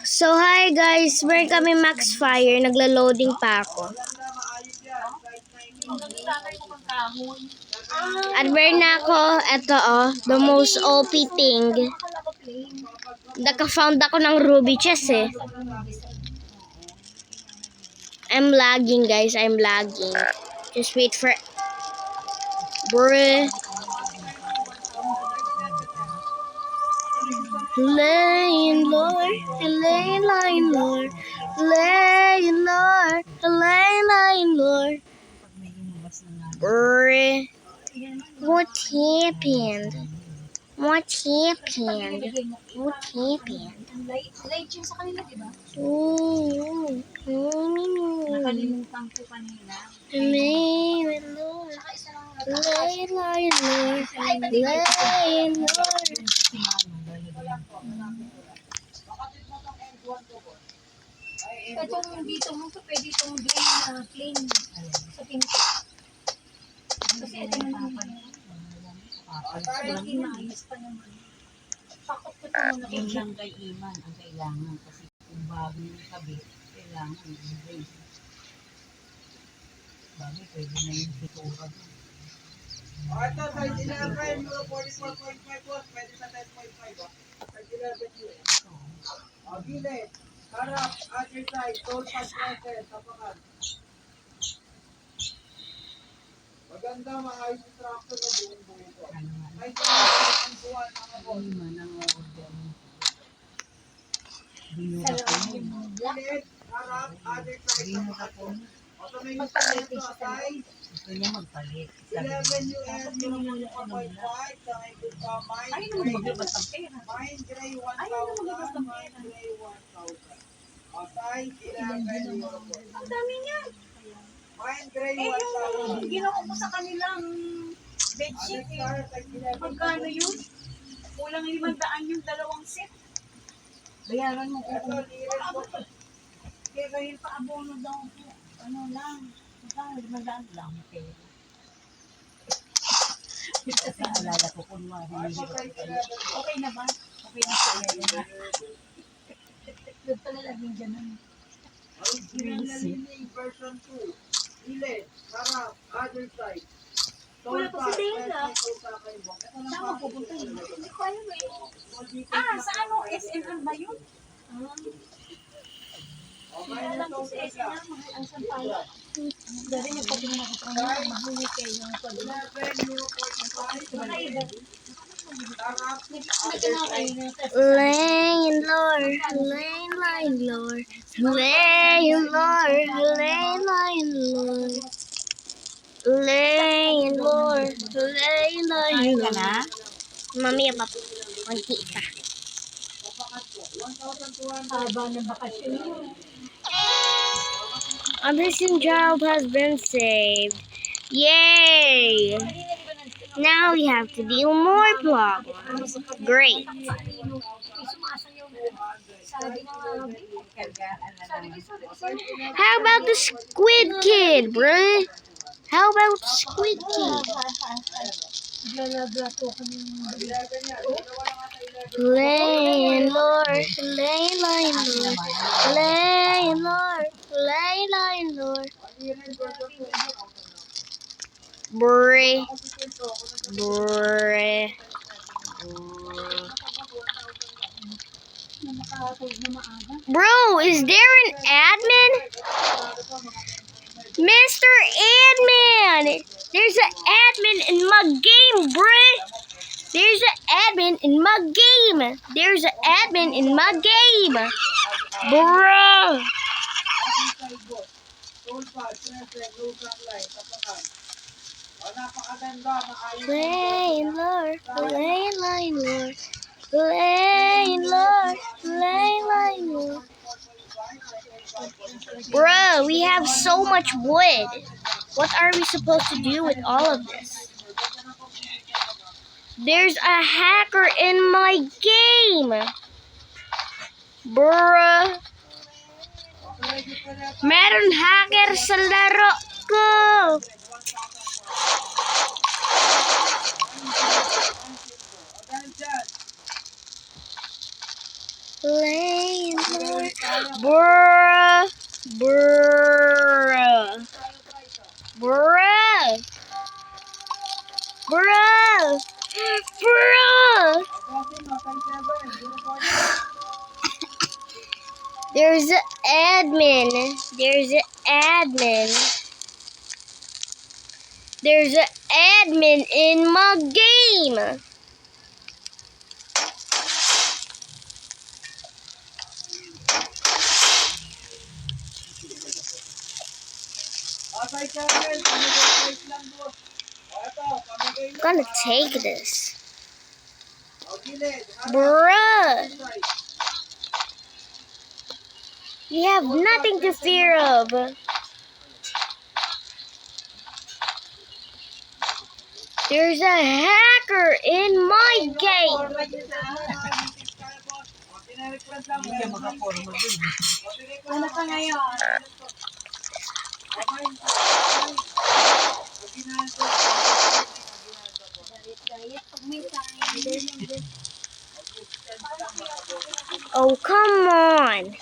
So hi guys, we're kami Max Fire, nagla-loading pa ako. At we're na ako, eto the most OP thing. Naka-found ako ng Ruby chest eh. I'm lagging guys, I'm lagging. Just wait for... Bruh. Laying Lord, laying Lord, laying Lord, laying Lord. Bruh. What happened? What happened? What happened? Light yung sa kanila, di ba? Nakalimutan ko kanina. Laying Lord, laying Lord, laying Lord. Itong dito mo, pwede itong gray na plain sa pinto. Kasi ito naman. Hindi maayos pa naman. Pakot ko ito muna. Yun lang kay Iman ang kailangan kasi kung bago yung kabit, kailangan yung gray. Bago pwede na yung pitura doon. Ito, size 11, Euro 44.5 watts, pwede sa 10.5 size 11 US. Gilid, harap, other side, toll pad presser, tapakan. Maganda, maayos yung tractor na buong-buo ko. Size 11, ang buwan, mga boss. Iman ang order mo. Binura ko yun. Gilid, harap, other side, tapakan. So may gusto nito, size Gusto niya magpalit. 11 US, Euro 44.5, sa may good pa, Ay, mine naman gray. maglabas ng pera. Mine gray 1,000, mine gray 1,000. Size 11 Euro. Ang dami niya. Mine gray Eh, yung 1,000. ginawa ko sa kanilang bedsheet, magkano yun? Kulang 500 yung dalawang set. Bayaran mo Ito, kung nearest ko. Kaya kayo pa abono daw po. Ano lang. magkano, magdaan lang pera. Kasi alala ko kung mahirap kayo. Okay na ba? Okay na sa iyo. Doon pala laging ganun. Ang sinanalinig version 2. Gilid, harap, other side. Wala pa si Dana. Ito na Saan mo pupunta yun? Hindi ko alam eh. Sa ano? SNR ba yun? Okay Alam na ko to. sa SNR, mahal ang sampala. Dari niya pati mga katrabaho, mahal niya kayo yung pag 11 Euro 45. Nakaiba. Harap, Laying Lord, laying Lord, laying Lord, laying Lord, laying Lord, laying Kain ka Lord. na? Mami, apa? Kunti pa. 1,200. haba ng bakasyon yun. A missing child has been saved. Yay! Now we have to deal more problems. Great. Sumasayaw na. Sabi nga, sabi ko, How about the Squid Kid, bruh? How about the Squid Kid? Naglalagla ko kami. Laying Lord, laying Lord, laying Lord, laying Lord. Bruh. Bruh. Bro, is there an admin? Mr. Admin! There's an admin in my game, bruh! There's an admin in my game! There's an admin in my game! Bruh! Toll pad, presser, low sunlight, tapakan. Napakaganda, maayos. Laying Lord, laying Lord, laying Lord, laying Lord. Bro, we have so much wood. What are we supposed to do with all of this? There's a hacker in my game. Bruh. Meron hacker sa laro ko. Laying Lord. Bruh. Bruh. Bruh. Bruh. Bruh. There's an admin. There's an admin. There's an admin in my game. I'm gonna take this. Bruh. You have nothing to fear of. There's a hacker in my game. Hindi siya makaporma dun. Ano ka ngayon? Diet pag may kain. Oh, come on.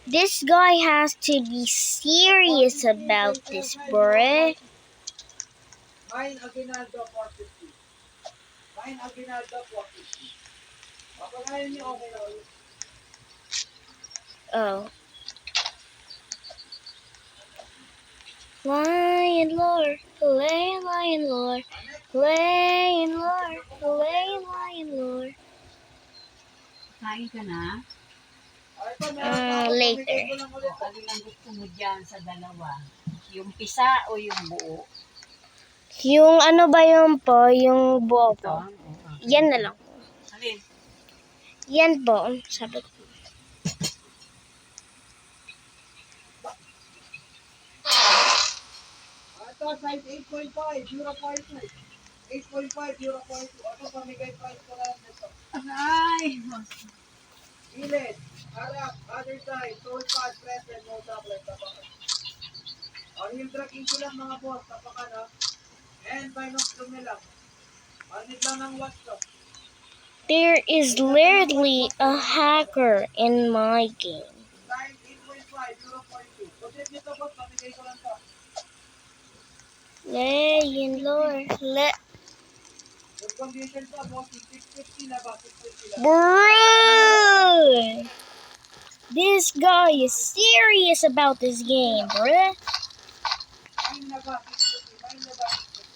This guy has to be serious about this, bruh. Mine Aguinaldo 450. Mine Aguinaldo 450. Kapag ngayon niyo, okay na ulit. Oh. Lion lore, lion lore, lion lore, lion lore. Kain ka na? Later. O, alin ang gusto mo dyan sa dalawa? Yung pisa o yung buo? Yung ano ba yun po, yung buo Ito? po. Oo. Yan na lang. Alin? Yan po, sabi ko. Ito, size 8.5, 0.5. 8.5, 0.2. Ito, pamigay price ko lang nito. Ay! Gilid, harap, other side, soul pad, present, no tablet, tapakan. Ang heel tracking ko lang mga boss, tapakan ha. And binoculum na lang. Manit lang ng watch to. There is literally a hacker in my game. Size 8.5, 0.2. Pagkat nito boss, pamigay ko lang to. Lion lore, Yung condition to, boss, 650 na ba? 650 lang. bruh. This guy is serious about this game, bruh. Mine na ba? 650. Mine na ba? 650.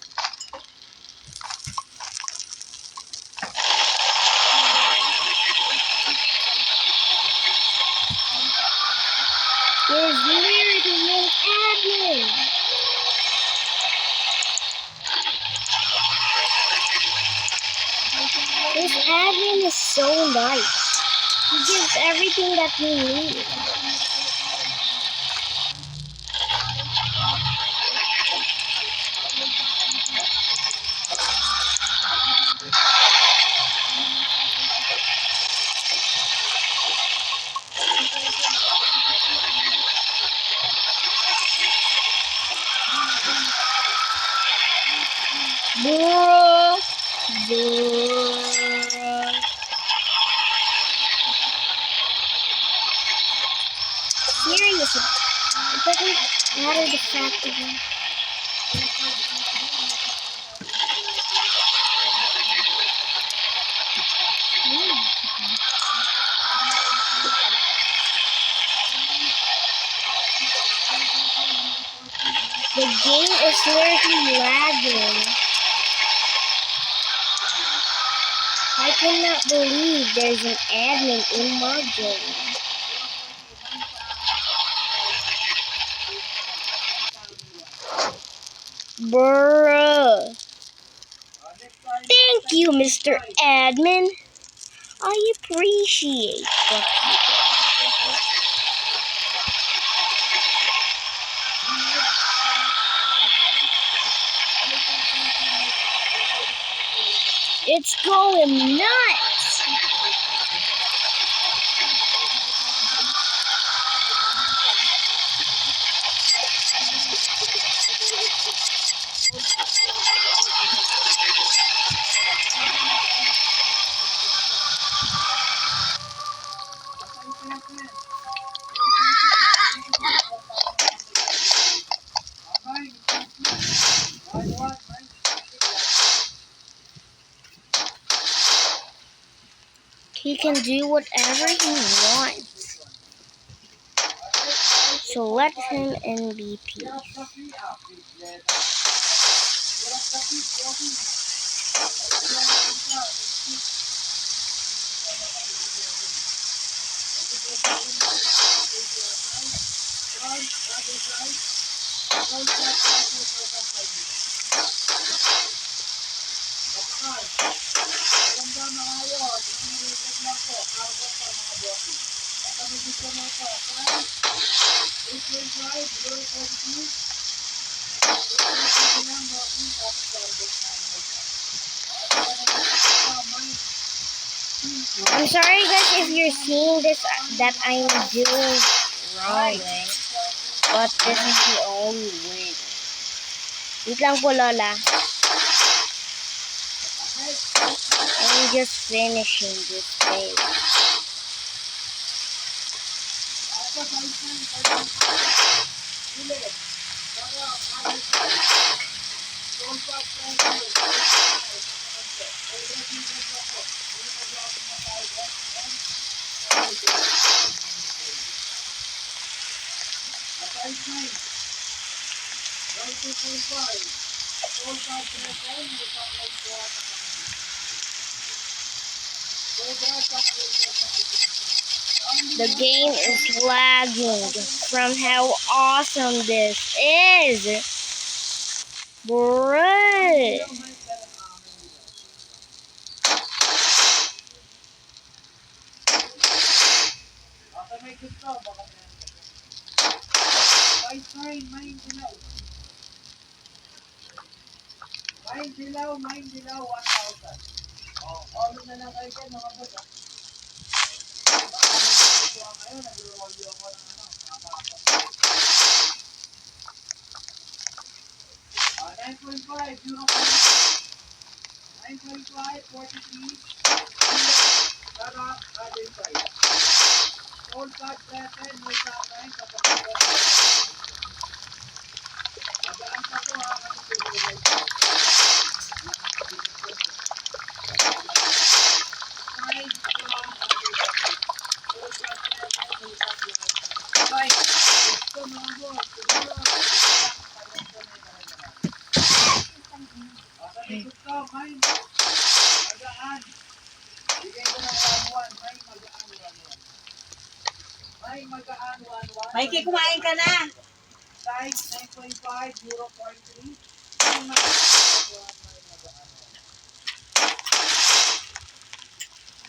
There's literally no admin. This admin is so nice. He gives everything that we need. Bruh. Bruh. Serious. It doesn't matter the fact of it. The game is literally lagging. I cannot believe there's an admin in my game. Bruh. Thank you, Mr. Admin. I appreciate that. It's going nuts. He can do whatever he wants. So let him in be peace. I'm sorry guys if you're seeing this that I'm doing wrong way. But this is the only way. Wait lang po Lola. I'm just finishing this page. The game is lagging from how awesome this is. Bruh. Mine dilaw, 1,000. All na lang kayo dyan, mga boss. Ngayon, nag-roll ako ng ano, 9.5, 9.5, 43, Sarap, other side. All cut 7, may sakay, kapag magaan pa to ha, kasi pinilay ko. Mikey, kumain ka na. Size 9.5, 0.3.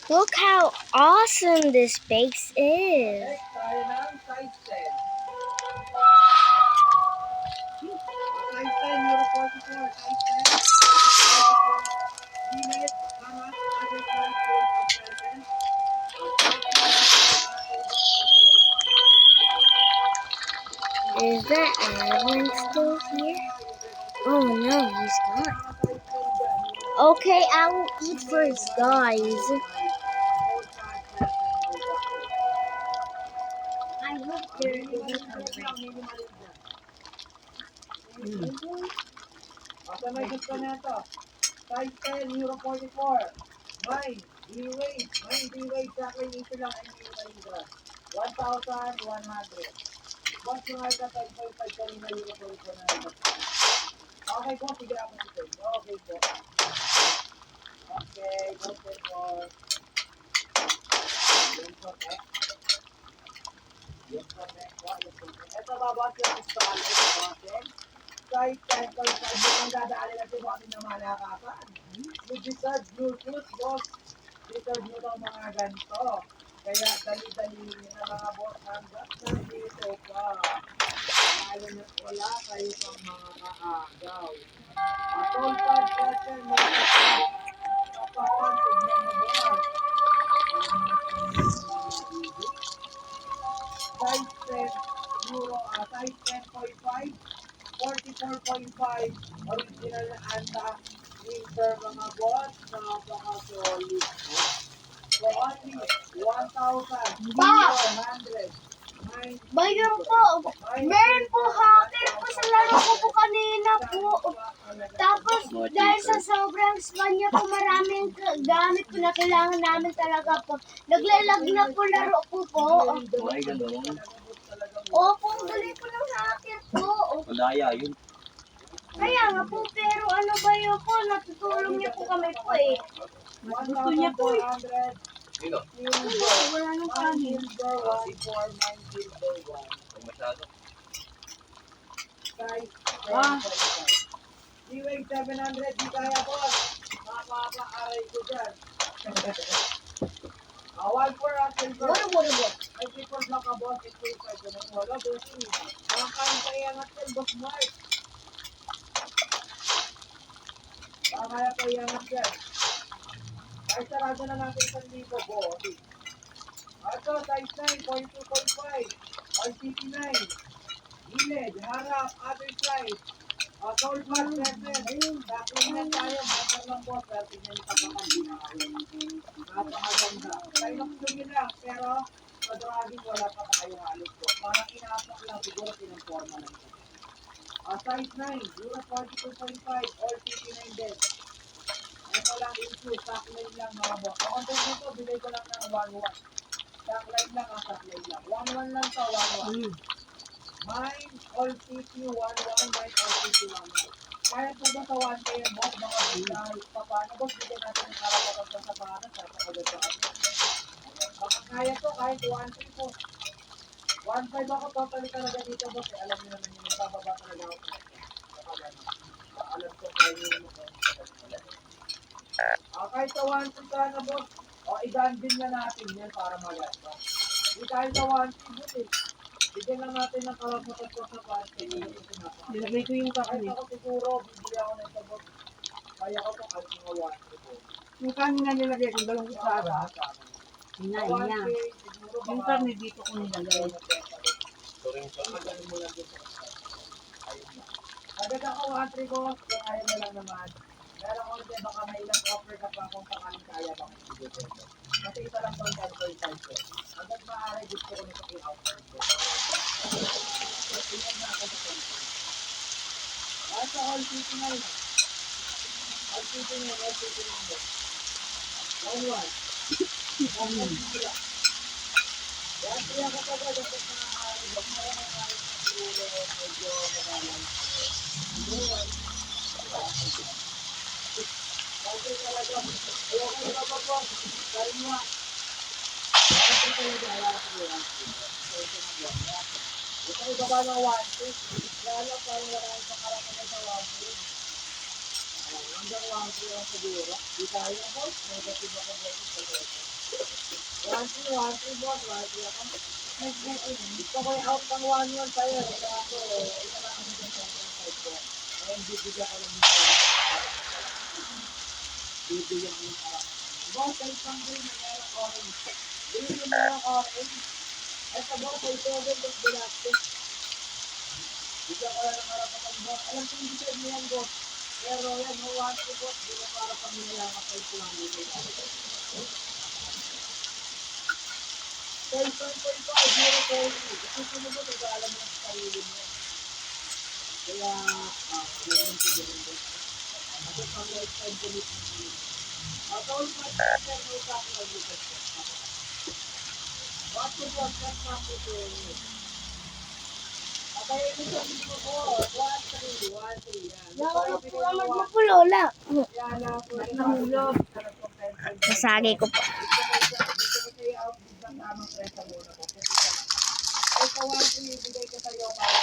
Look how awesome this base is. Next, tayo ng size 10. Size 10, 0.44. Size 10. Gilid, harap, other side, 4.7. Is the admin still here? Oh no, he's not. Okay, I will eat first, guys. I hope there is Asa may gusto na ito? Size 10, euro 44. Mine, D-Wade. Mine, D-Wade. Sa akin, ito lang ang euro 1,100. Boss, yung ay ka 10.5 kanina euro 44 na ito. Okay po, sige ako si Ted. Okay po. Okay, go Ted po. Yan po, eh. Yan po, eh. Ito ba, boss, yung install. Ito, boss, size 10.5 yung dadali natin kung ating namalakasan. You deserve new shoes, boss. Deserve nyo daw mga ganito. Kaya dali-dali nyo na mga boss hanggang nandito pa. Lalo na wala kayo pang mga kaagaw. Atol pa, question mo. Kapawan, tignan mo boss. Size 10 euro, size 10.5. 44.5 original na anta winter mga boss, napaka-solid. For only 1,400. Bayo po. Meron po hacker po sa laro ko po kanina po. Tapos dahil sa sobrang spam niya po maraming gamit po na kailangan namin talaga po. Naglalag na po laro ko po. Ay, gano'n. Opo, ang galing po ng hacker po. Malaya yun. Kaya nga po, pero ano ba yun po? Natutulong niya po kami po eh. Gusto niya po eh. Sino? Wala nang kanin. Silver 149 silver 1. Kung masyado. Size Ah. 7.5. Iwing 700, di kaya boss. Mapapaaray ko dyan. Awal for a silver. Ay, people block ka boss. It's 2.5. Ganun wala, bossing. Makakain pa iangat yan, boss Mark. Kaya pa iangat yan. Ay, sarado na natin sa libo, bossing. Ito, size 9, 0.2.5. RCT9. Gilid, harap, other side. Soul pass, present. Dapat na tayo, matar lang boss. Dahil tingnan yung kapakandi na kayo. Napakaganda. Tayo nyo lang, pero sa driving wala pa tayo halos po. Parang inaapak lang, siguro pinang-forma lang ito. Size 9, Euro 42.5, all 59 din. Ito lang issue, stockline lang mga boss. Sa content nito, bilay ko lang ng 1-1. Stockline lang, stockline lang. 1-1 lang to, 1-1. Mine, all CP 1-1, mine, all CP 1-1. Kaya po ba sa 1K yung boss, mga bilay, paano boss, bigyan natin yung karapatan sa sapatos, sa pagkagat sa atin. Baka kaya to, kahit 1-3 po. 1-5 ako, totally talaga dito boss, eh. Alam niyo naman yung nagbababa talaga ako. Alam ko kayo yung kahit sa 1-3 ka na boss, i-gun din na natin yan para maganda. Hindi kahit sa 1-3 boss eh. Bigyan lang natin ng karapatan sa sapatos. Nilagay ko yung Kahit kanin. ako siguro, bibili ako ng sabot. Kaya ko to kahit mga 1-3 po. Yung kanin na nilagay ko, dalawang kutsara. Hinain niya. Yung karne dito ko nilagay. Agad ako 1-3 ko, kung ayaw mo lang naman. Pero kung hindi, baka may ilang offer ka pa kung sakaling kaya bang ibigay ko. Kasi isa lang tong 10.5 ko. Agad maaari gusto ko nito i-offer ko. Tingnan na ako sa 10. Nasa all city na yun. All city na yun, all city na yun. One one. One one sila. Yan, kaya ko pa ba, dapat na maaari. Huwag mo lang maaari sa siguro, medyo magalang. Kasi talaga, ayaw ko na ba po? Dahil nga, ayaw ko na ayaw ko na. Ito ay baba ng 1-2. Kaya lang parang wala yung pakarapatan sa 1-2. Hanggang 1-3 lang siguro. Di tayo na po. Negative ako dito. 1-3 boss. 1-3 ako. Gusto ko yung out ng 1-1 sa'yo. Ito ako, ito lang ang dito sa 5 ko. Ngayon, bibigyan ko lang dito. Bibigyan ko yung parang. Boss, ay isang green na meron orange. Green yung meron orange. Ito boss, ay 7 boss bilate. Bigyan ko lang ng karapatan boss. Alam ko yung deserve mo yan boss. Pero yan, no 1-2 boss. Di na para pag nilang kapay ko lang dito. 12.5, 0.40. Kasi mo ba, alam mo sa sarili mo. Kaya, meron ko din boss. Ako pang lifetime commitment mo. Ako yung mag-share mo sa akin ang lukas ko. What to boss, that's not to do. Kaya ito sa video ko, 1-3, 1-3 yan. Nakakapulong mo po, Lola. Yan na po. Nahulog. Nasagi ko po. Gusto ko sa'yo out ng tamang presa muna ko. Ay, sa 1-3, ibigay ko sa'yo para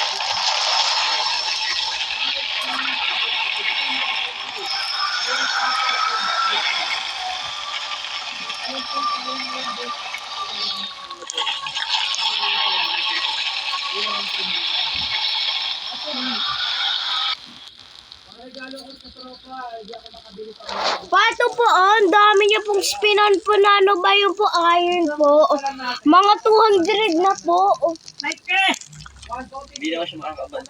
regalo ko sa tropa, hindi ako makabili pa. Pato po, ang dami niya pong spinan po na ano ba yun po, iron po. Mga 200 na po. Hindi naman siya makakabad.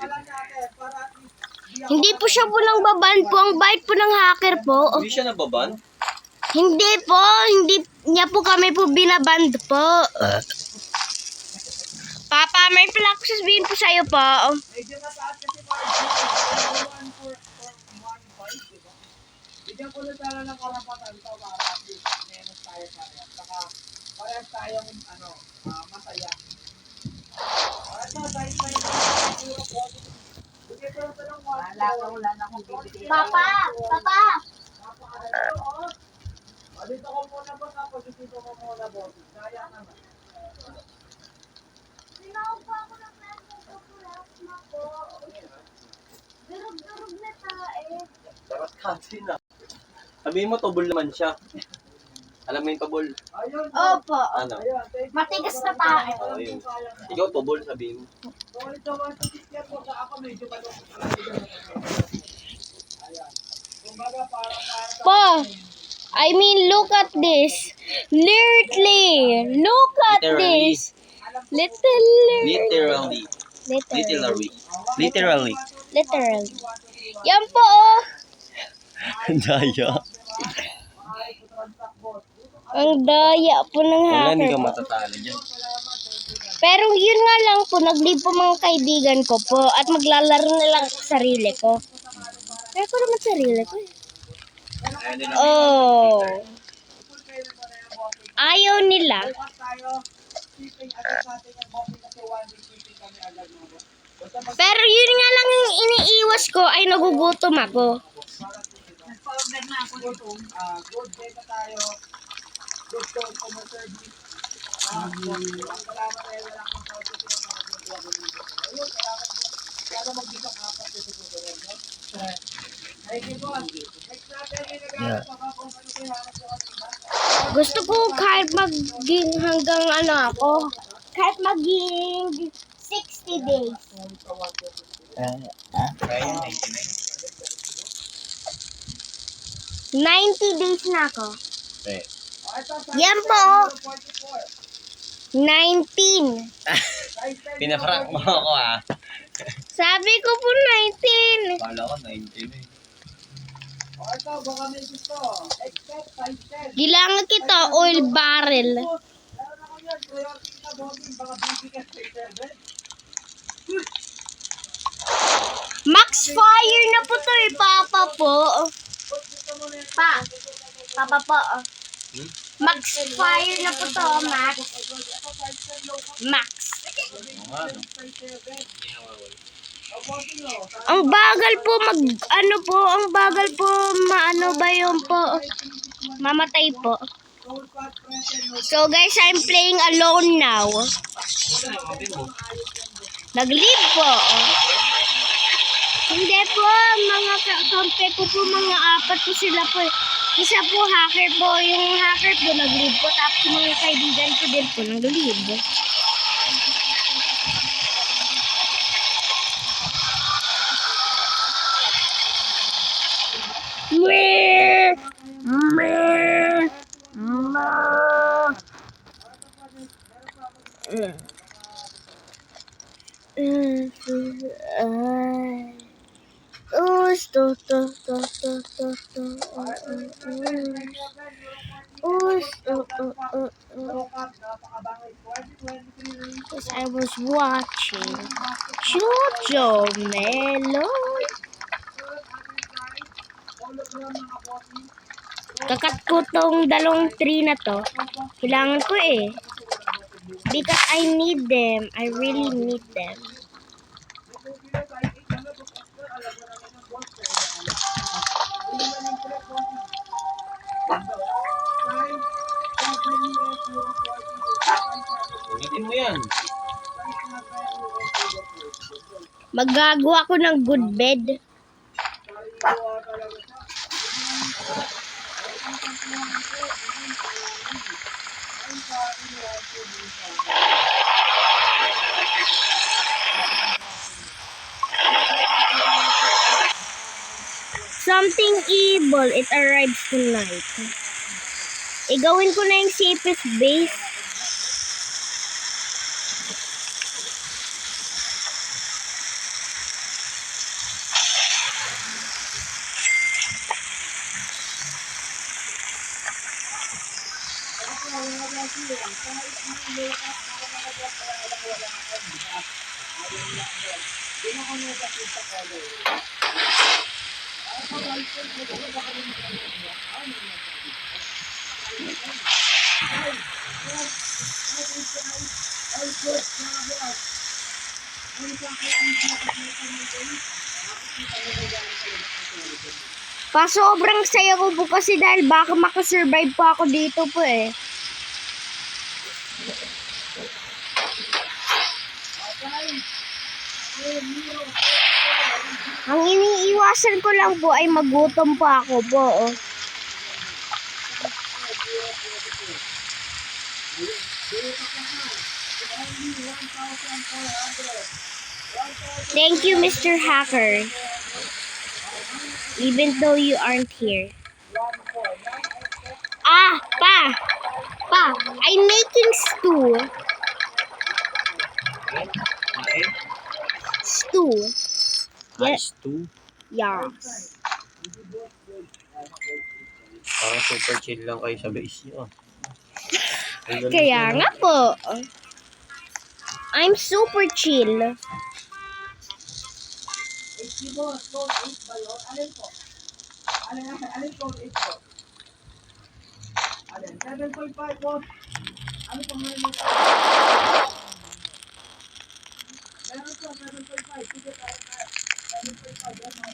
Hindi po siya po nang baban po, ang bait po ng hacker po. Hindi siya nababan? Hindi po, hindi niya po kami po binaband po. Papa may pala ako sasabihin po sa'yo po. Medyo mataas kasi parang 1.5, di ba? Bigyan ko na sana ng karapatan ito para at least menos tayo parehas. Saka parehas tayong masaya. Ito, dahil may siguro po. Bigyan ko na ito ng 1. Wala na akong bibigay. Papa! Napakaganda, oh. Dito ko muna ba tapos dito ko muna boss. Kaya naman. Sinaupa ako ng plasma ko. Durug-durug na tae. Dapat kasi na. Sabihin mo, tubol naman siya. Alam mo yung tubol? Ayun. Opo. Ano? Ayun, thank you. Matigas na tae. Oo, yun. Ikaw, tubol, sabihin mo. Sorry sa mga titikyan ko sa ako medyo malungkot. Ayan. Kumbaga para Po, I mean, look at this. Literally. Look at Literally. this. Literally. Literally. Literally. Yan po, oh. Daya. Ang daya po ng Wala, hindi hacker ka po. matatalo dyan. Pero yun nga lang po, nag-leave po mga kaibigan ko po at maglalaro na lang ako sa sarili ko. Kaya ko naman sarili ko eh. Oh. Ayaw nila. bukas tayo. Shipping agad sa ating ang booking kasi 1 week shipping kami agad mo. Basta Pero yun nga lang yung iniiwas ko ay nagugutom ako. Nagpa-order na ako nito. good day na tayo. Good customer service. Salamat tayo wala akong sa auto sila para magkuha ko dito. Ayun, salamat po. Sana mag-isang apat sa susunod. Thank you po. Next natin ay nag-aaral pa ba kung ano kayo hanap ko kanina? Gusto ko kahit maging hanggang ano ako, kahit maging 60 days. 90 days na ako. Eh. Yan po, oh. 19. Pinaprank mo ako ah. Sabi ko po 19. Kala ko 19 eh. O ito, baka may gusto. Expect 5 cents. Kailangan kita oil barrel. Meron ako yan. Priority na bombing. Baka bibigyan sa 7. Max fire na po to eh, Papa po. Papa po. Max fire na po to, Max. Max. Oo nga, no? Ang bagal po ang bagal po maano ba yun po. Mamatay po. So guys, I'm playing alone now. Nag-leave po. Hindi po, mga kampe ko po, mga apat po sila po. Isa po hacker po, yung hacker po nag-leave po. Tapos yung mga kaibigan ko din po nag-leave. Meh! Meh! Meh! Yes, I was watching Jojo Melon. Kakat ko tong dalawang tree na to. Kailangan ko eh. Because I need them. I really need them. Ulitin mo yan. Magagawa ko ng good bed. Something evil, it arrives tonight. Igawin ko na yung safest base. ako negative sa color. Ako guys, kung baka kami magkakaroon. Ano yung Pa sobrang saya ko po kasi dahil baka makasurvive po ako dito po eh. Ang iniiwasan ko lang po ay magutom po ako po. Oh. Thank you, Mr. Hacker. Even though you aren't here. Ah, Pa, I'm making stew. Stew. Nice too. Yes. Parang super chill lang kayo sa base niyo. Kaya nga po. I'm super chill. Alin po? 8 po. Alin? 7.5 po. Ano po mga nito? Meron po, 7.5. Sige tayo na. 7.5. Ano?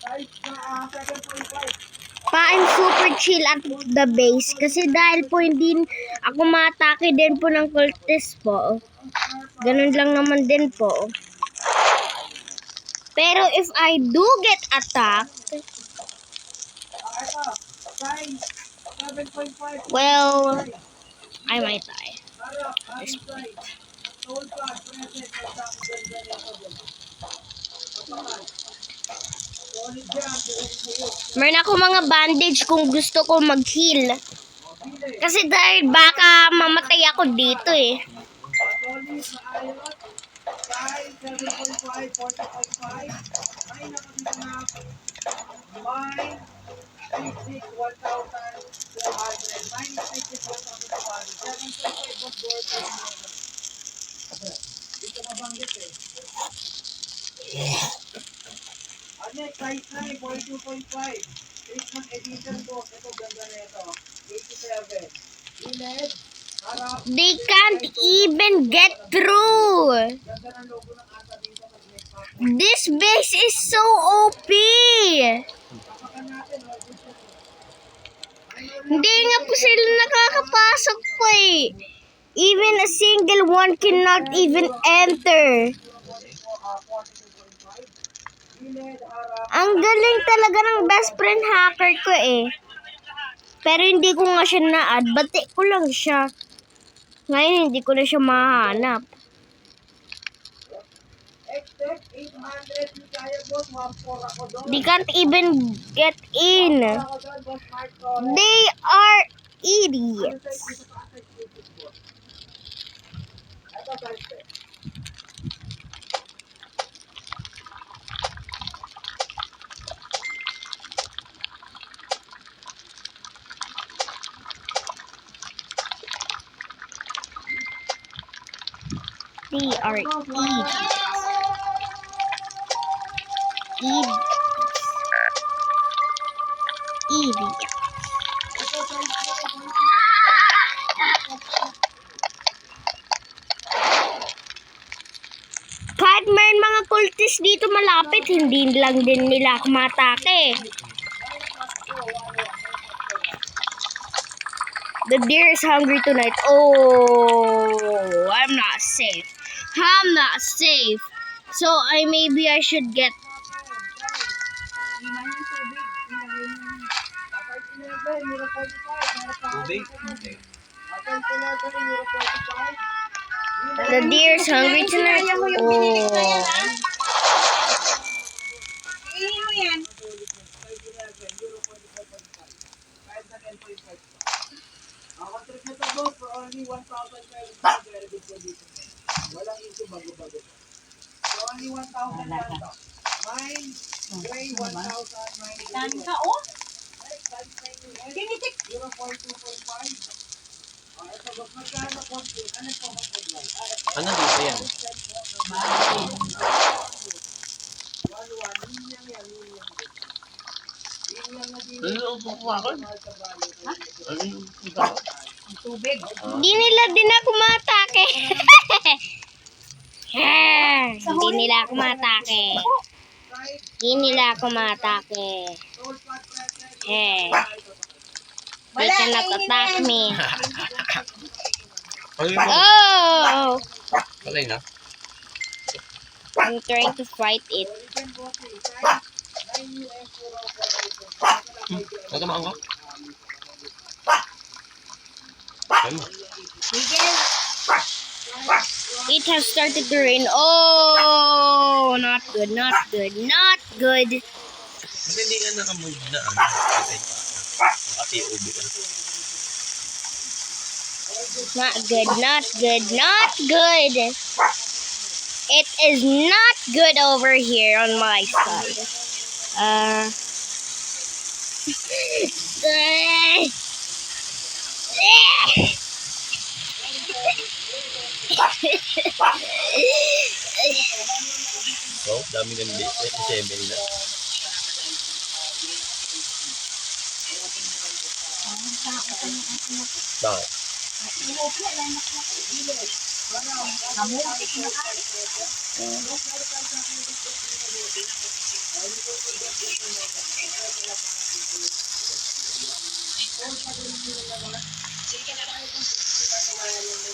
Size na 7.5. Pa, I'm super chill at the base. Kasi dahil po hindi ako matake din po ng cultist po. Ganun lang naman din po. Pero if I do get attacked, Ito. Size 7.5. well, I might die. Harap. Harap size. Tool pad. Present. Tapos ganda nito. Kapakal. Solid yan. Buhok-buhok. Meron ako mga bandage kung gusto ko mag-heal. Kasi dahil baka mamatay ako dito eh. Solid na ayos. Size 7.5. 40.5. May nakabit na. Mine. 66. 1,400. Mine 66. 1,200. 7.5 was worth it. Dito mabanggit eh. Ano, size 9, 42.5. Christmas edition po. Ito, ganda na ito. 87. Gilid, harap. They can't even get through. Ganda ng logo ng ata dito. This base is so OP. Papakan natin, Hindi nga po sila nakakapasok po eh. Even a single one cannot even enter. 42.5. Gilid, harap. Ang galing talaga ng best friend hacker ko eh. Pero hindi ko nga siya na-add. Bati ko lang siya. Ngayon hindi ko na siya mahanap. Extec, 800. Yung kaya boss, 1,400 ako doon. They can't even get in. Ako doon, boss Marco. They are Ano idiots. size dito sa akin, YouTube boss? Ito, size 10. They are idiots. Idiots. Idiots. Kahit may mga cultists dito malapit, hindi lang din nila ako matake. The deer is hungry tonight. Oh, I'm not safe. I'm not safe. So maybe I should get. Tubig? The deer is hungry tonight. Oh. Ako trip na to boss for only 1,500. Very good condition. Walang issue bago-bago. So only 1,000 lang to. Mine, gray 1,000. Mine, Saan ka, oh? size 9 Tinitik. 0.2.5. Ano dito yan? Ano po ko ako? Ano yung Tubig. Hindi nila din ako matake. Hindi nila ako matake. Hindi nila ako matake. They cannot attack me. Oh! Patay na? I'm trying to fight it. Natamaan ka? Ayun. It has started to rain. Oh! Not good, not good, not good. Ba't hindi ka nakamove na ano? Patay pa. Naka-POV ka. Not good, not good, not good. It is not good over here on my side. So, dami ng base. 7 na. Bakit?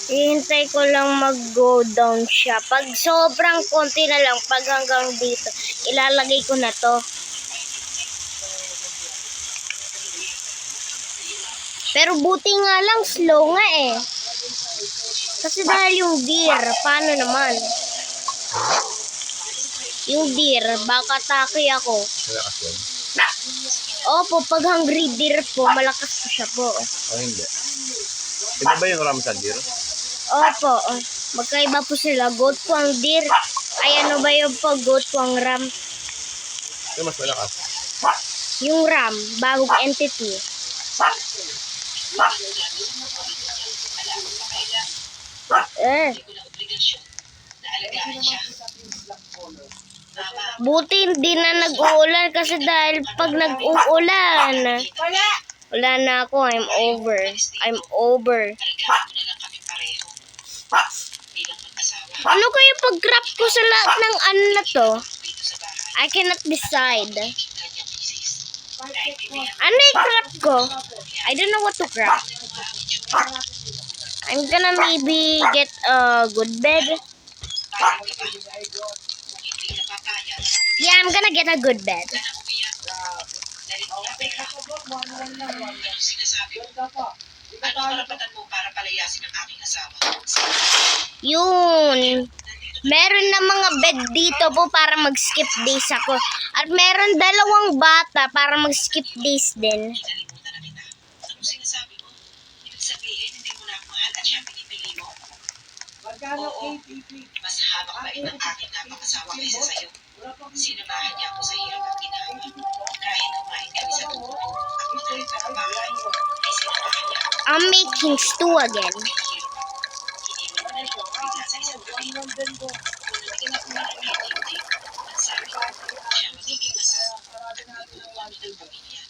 Hihintay ko lang mag-go down siya. Pag sobrang konti na lang, pag hanggang dito, ilalagay ko na to. Pero buti nga lang, slow nga eh. Kasi dahil yung deer, paano naman? Yung deer, baka atake ako. Malakas yun? Opo, pag hungry deer po, malakas po siya po. O hindi. Iba ba yung ram sa deer? Opo, magkaiba po sila. Goat po ang deer. Ay, ano ba yung pag goat po ang ram? Yung mas malakas. Yung ram, bagong entity. Buti hindi na nag-uulan kasi dahil pag nag-uulan, wala na ako. I'm over. I'm over. Ano kaya pag-crop ko sa lahat ng ano na to? I cannot decide. Ano yung crop ko? I don't know what to crop. I'm gonna maybe get a good bed. Yeah, I'm gonna get a good bed. Yun. Meron na mga bed dito po para mag-skip days ako. At meron 2 bata para mag-skip days din. Magkano APP? Mas habang bait ng aking napakasawa kaysa sa'yo. Sinamahan niya ako sa hirap at ginawa. Kahit kumain kami sa tubo at makalit sa bahay, ay sinamahan niya ako I'm making stew again. sa hirap. Iniwan mo na rin ako bigla sa isang gabi. Kung naging ako na rin ang hindi, at sabi ko, siya magiging asawa. Ang kami ng pamilya.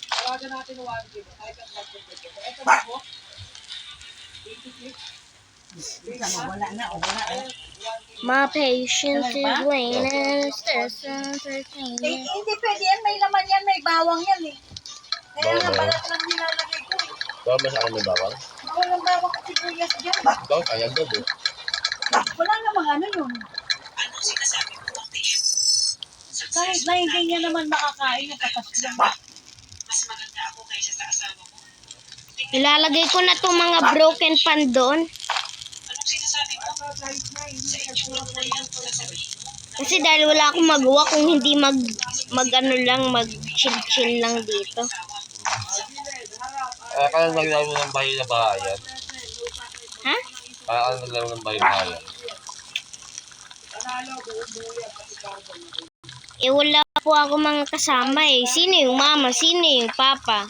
Tawagan natin 1 kilo. Ay, ito ba po? 86? Wala na, wala na. My patience is waning. Hindi pwede yan, may laman yan, may bawang yan eh. Kaya nga Bawang. balat lang nilalagay ko eh. Bawal ba sa akin may bawal? Bawal ang bawang at sibuyas dyan. Bawal kaya daw eh. Wala namang ano yun. Anong sinasabi mo, Octavio? Kahit na hindi niya naman makakain yung katas lang. Mas maganda ako kaysa sa asawa ko. Ilalagay ko na tong mga broken pan doon. Anong sinasabi mo? Sa itsura mo na yan, sasabihin mo. Kasi dahil wala akong magawa kung hindi mag ano lang, mag chill lang dito. Kaya ka lang naglaro ng bahay na bahayan. Ha? Kaya ka lang naglaro ng bahay na bahayan. Eh wala po ako mga kasama eh. Sino yung mama? Sino yung papa?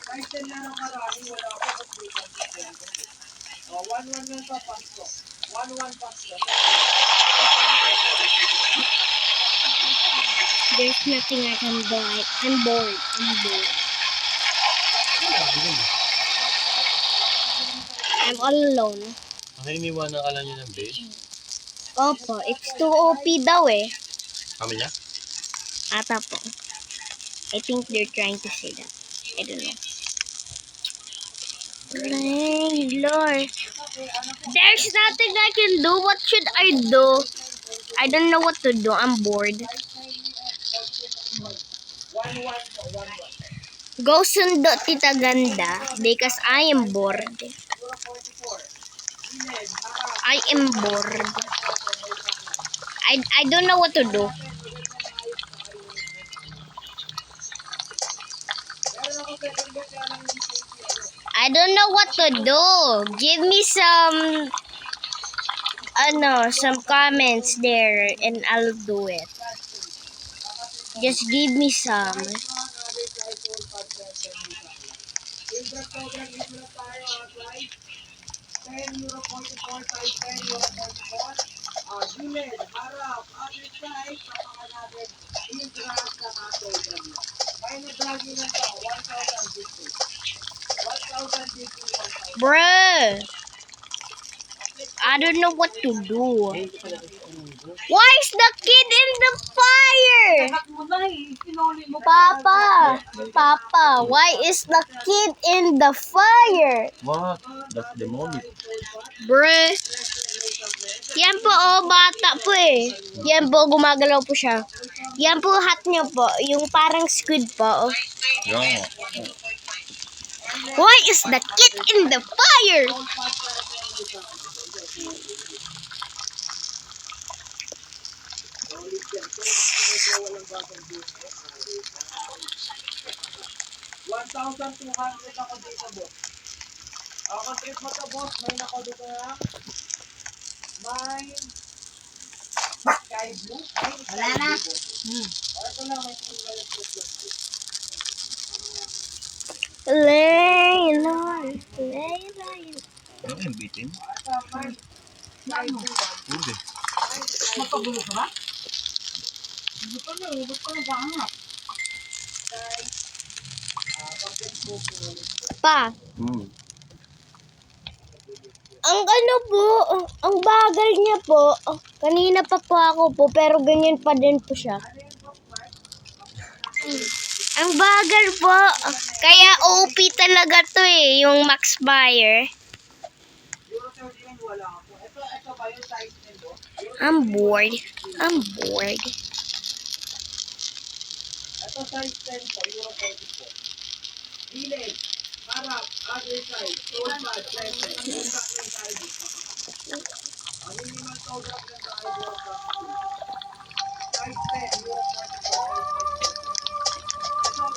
Kahit 10 na ng karami, wala ako. Ba't di ka dito? O, 1-1 lang to, pasto. 1-1 pasto. There's nothing I can buy. I'm bored. I'm bored. I'm all alone. Ang iniwanan ka lang yun ng base? Opo, it's too OP daw eh. Kami niya? Ata po. I think they're trying to say that. I don't know. Ay, Lord. There's nothing I can do. What should I do? I don't know what to do. I'm bored. 1-1 po, 1-1. Go sundo, Tita Ganda. Because I am bored. 044. Gilid, harap. I am bored. I don't know what to do. Meron ako second bet kaya lang hindi safety. I don't know what to do. Give me some some comments there and I'll do it. Just give me some. Sobra-sobrang ito na tayo, guys. 10 euro 44 times 10 euro 44. Gilid, harap, other side, papakan natin. Ibra sa sobra mo. Kaya na-dragi na to, 1,050. 1,050, 1,000. Bruh. I don't know what to do. Why is the kid in the fire? Lahat mo na eh. Sinuli mo. Papa, Papa, why is the kid in the fire? What? That's the moment. Bruh. Yan po, oh, bata po eh. Yan po, gumagalaw po siya. Yan po, hat niya po. Yung parang squid po. Oh. Yeah. Why is the kid in the fire? $1,200 ako dito, boss. Ako trip mo to, boss. May nako dito na. May sky blue. Wala na. Ito lang, may silver strip lang. Layla, Layla. Ano yung bitin? Ito, may sky blue ba? Hindi. Magpagulo ka ba? Hindi pa na eh. Ba't ka nag-aangat? Pa, Hmm. ang ano po, ang bagal niya po. Kanina pa po ako po, pero ganyan pa din po siya. Ang bagal po. Kaya OP talaga to eh, yung Max Buyer. Euro 39, wala ako. Ito ba yung size nito? I'm bored. I'm bored. Ito size 10 po, Euro 44. Gilid, harap, other side, soul pad, present. Yung back ng tayo dito. Ang minimal sobrang lang tayo, Euro 42. Size 10, Euro 44. Ito ang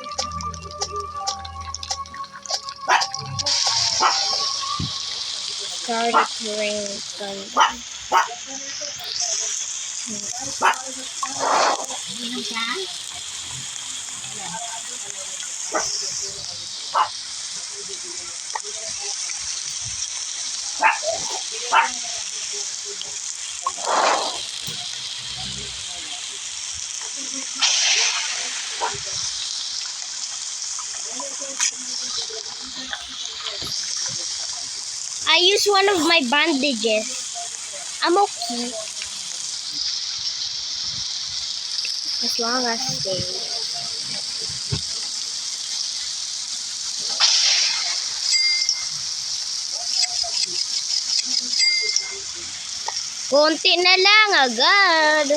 Started to rain. I use one of my bandages. I'm okay. As long as they... Konti na lang agad.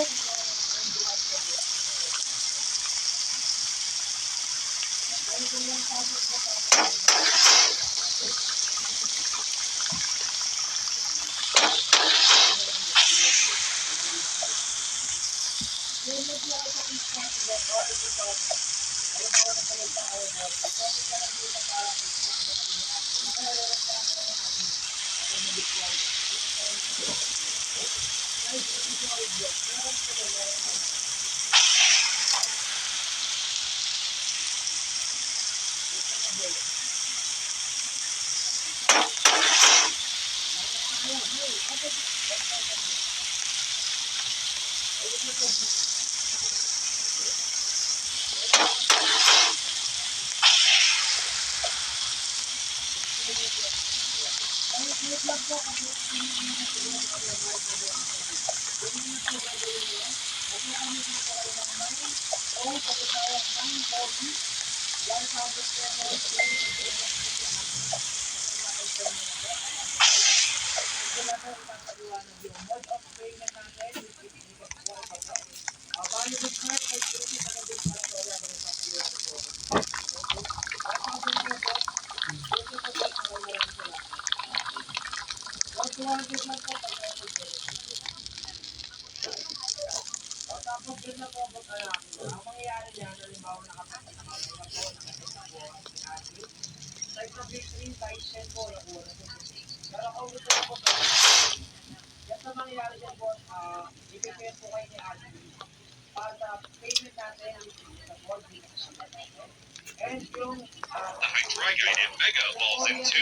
Yan ang mangyayari dyan, boss. Ipipend po kayo ni Ate para sa payment natin sa mortgage. And yung The Hydrigide Mega evolves into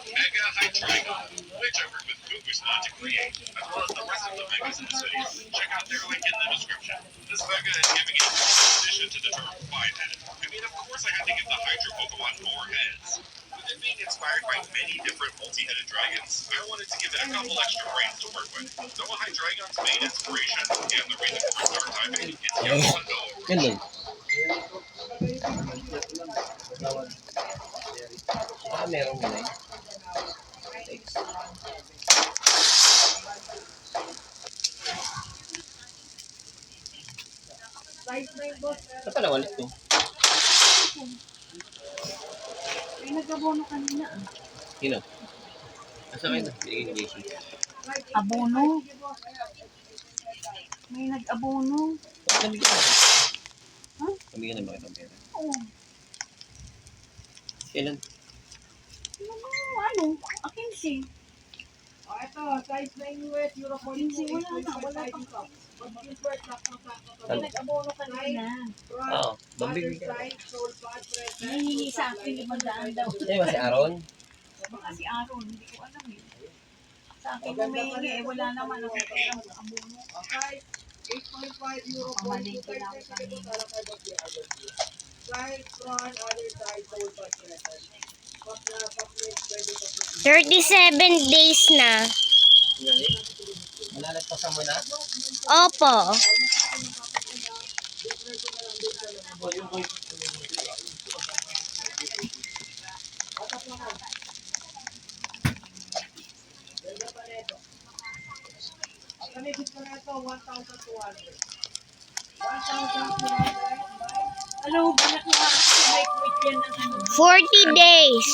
Mega Hydrigon, which I work with Gugusma to create, as well as the rest of the Megas in the city. Check out their link in the description. This Mega is giving it a addition to the term five-headed. I mean, of course I had to give the Hydro Pokemon more heads. With it being inspired by many different multi-headed dragons, I wanted to give it a couple extra brains to work with. Noah Hydreigon's main inspiration, and the reason for its dark typing, is Yamaha Noah. Yan lang. Meron mo na eh. Saan pala walit to? May nag-abono kanina. Sino? Asa kayo na? Binigay ni JC. Abono? May nag-abono. Nabigyan na ba? Ha? Nabigyan na ba kayo ng pera? Oo. Kailan? Ano? Akin si. ito, size 9 US, Euro 42, Wala na, wala pa. Mag-convert na po sa May nag-abono kanina. Oo. Bambigay ka. Nahihingi sa akin 500 daw. Sa'yo ba si Aaron? Baka si Aaron, hindi ko alam eh. Sa akin humihingi eh, wala naman ako pera sa abono. Okay, 8.5 Euro Pamalingki 42, lang kanina. Size 1, other side, sold by present. 37 days na. Malalagpasan mo na? Opo. Ang kanigit ko na ito, 1,200. 1,200. Alam mo, pinakuha ko sa lightweight yan ng ano. 40 days.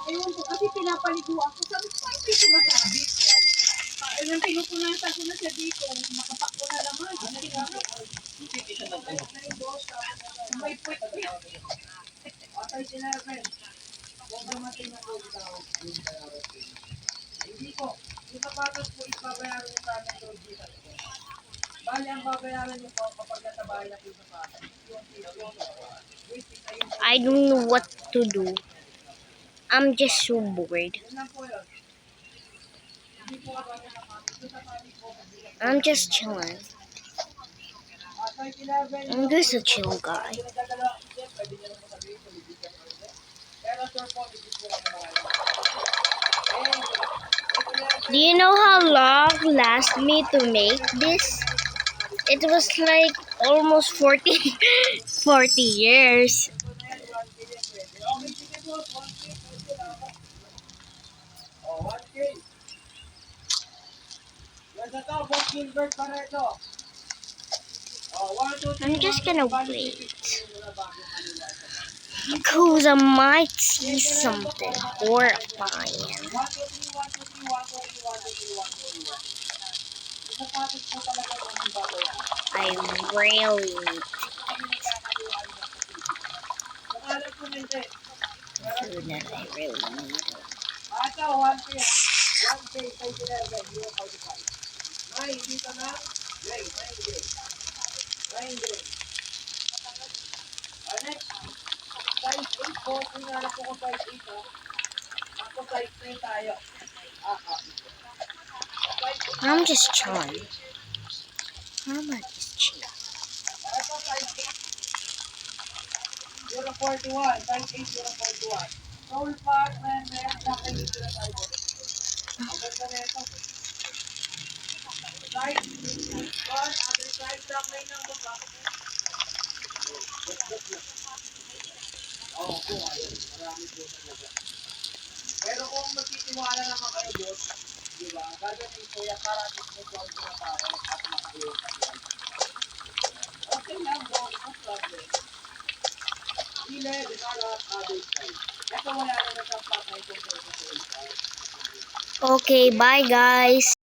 Ewan ko kasi pinapaligo ako. Sabi ko, ay, hindi ko masabi. Nang pinupunasan ko na siya dito, makapakko na naman. Kasi nga, may puwet-puwet. Atay sinabi, huwag dumating na po ikaw. Hindi po. Yung sapatos po, ipabayaran nyo sa amin sa Gcash po. Bali, ang babayaran nyo po kapag natabayan na po yung sapatos. I don't know what to do. I'm just so bored. Yun lang po yun. Hindi po kami nakapit. Yung sapatos po, I'm just chilling. atay sinabi, I'm just a chill guy. pinagdadala ako siya, pwede nyo lang po sabihin kung hindi ka pwede. Pero sir po, hindi po kami makalaman. Do you know how long last me to make this? It was like almost 40 years. Okay, sige po, 1K, pwede lang ako. Oh, 1K. Yan na to, Bob Gilbert para ito. Oh, 1, 2, 3, I'm just gonna wait. Because I might see something horrifying. 1, 2, 3, 1, 2, 3, 1, 2, 3, 1, 2, 3, 1, 2, 3, 1. Yung sapatos po talaga yung babayaran. I really need Nakalat po na hindi. food that I really need. Ito, 1K. 1K, 511, Euro 45. Nay, dito na. Gray, 9 gray. 9 gray. Next, size 8 po. Tingnan po kung size 8 ha. Ako size 9 tayo. I'm just chilling. How about this chill? Ito, size 8. Euro 41. Size 8, Euro 41. Soul Park, Member, Sakay dito na tayo. Ang ganda na ito. Side, one, other side, Sakay ng baba. Oo, po, ayun. Marami po talaga. Pero kung magtitiwala naman kayo, boss, di ba? Gagawin ko yung karating mo po ang mga tao at makaiyon ka yan. Okay lang, boss. No problem. Dile, develop, other side. Ito wala na sa patay kung sa soul park. Okay, bye guys.